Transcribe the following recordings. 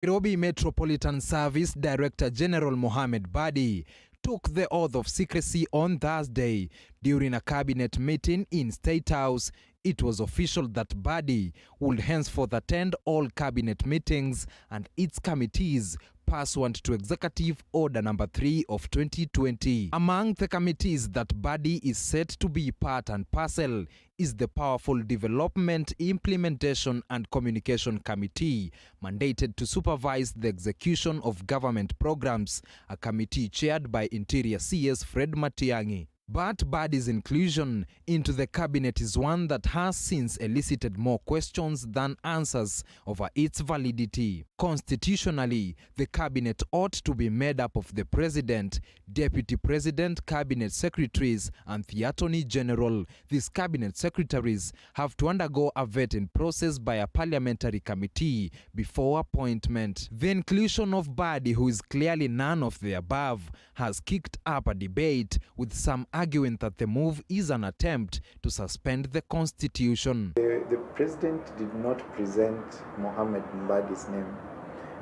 Nairobi Metropolitan Service Director General Mohammed Badi took the oath of secrecy on Thursday during a cabinet meeting in State House. It was official that Badi would henceforth attend all cabinet meetings and its committees pursuant to Executive Order No. 3 of 2020. Among the committees that Badi is set to be part and parcel is the powerful Development, Implementation and Communication Committee, mandated to supervise the execution of government programs, a committee chaired by Interior CS Fred Matiang'i. But Badi's inclusion into the cabinet is one that has since elicited more questions than answers over its validity. Constitutionally, the cabinet ought to be made up of the president, deputy president, cabinet secretaries, and the attorney general. These cabinet secretaries have to undergo a vetting process by a parliamentary committee before appointment. The inclusion of Badi, who is clearly none of the above, has kicked up a debate, with some arguing that the move is an attempt to suspend the constitution. The president did not present Mohammed Badi's name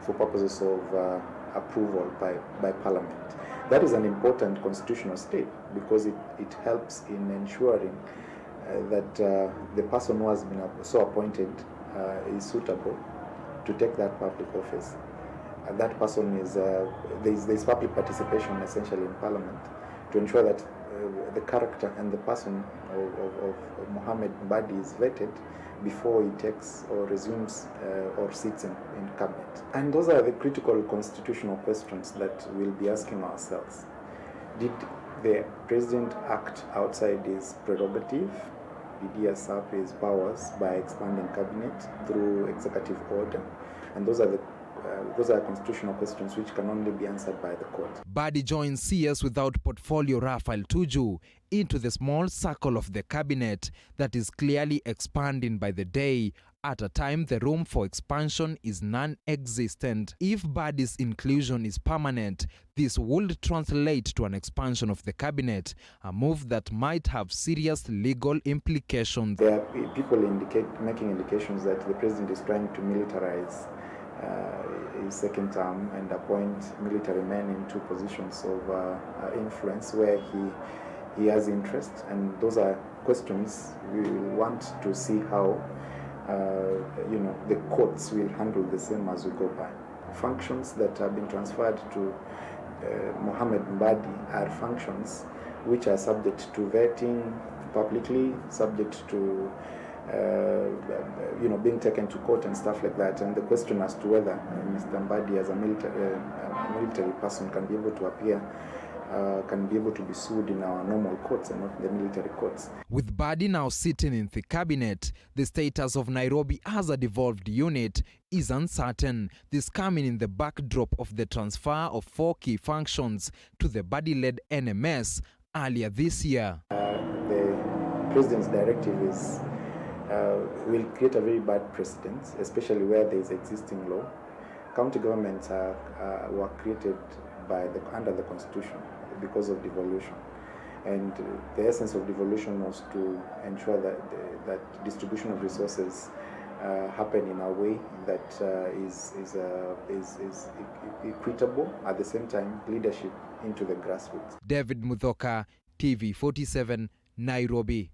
for purposes of approval by parliament. That is an important constitutional step because it helps in ensuring that the person who has been so appointed is suitable to take that public office. That person is, there's public participation essentially in parliament to ensure that the character and the person of Mohammed Badi is vetted before he takes or resumes or sits in cabinet. And those are the critical constitutional questions that we'll be asking ourselves. Did the president act outside his prerogative? Did he usurp his powers by expanding cabinet through executive order? And those are constitutional questions which can only be answered by the court. Badi joins CS without portfolio Raphael Tuju into the small circle of the cabinet that is clearly expanding by the day, at a time the room for expansion is non-existent. If Badi's inclusion is permanent, this would translate to an expansion of the cabinet, a move that might have serious legal implications. There are people making indications that the president is trying to militarize his second term and appoint military men into positions of influence where he has interest, and those are questions we want to see how the courts will handle the same as we go by. Functions that have been transferred to Mohammed Badi are functions which are subject to vetting publicly, subject to being taken to court and stuff like that. And the question as to whether Mr. Badi as a military person can be able to appear, can be able to be sued in our normal courts and not the military courts. With Badi now sitting in the cabinet, the status of Nairobi as a devolved unit is uncertain. This coming in the backdrop of the transfer of 4 key functions to the Badi-led NMS earlier this year. The president's directive is will create a very bad precedent, especially where there is existing law. County governments were created under the constitution because of devolution, and the essence of devolution was to ensure that distribution of resources happen in a way that is equitable, at the same time leadership into the grassroots. David Muthoka, TV 47, Nairobi.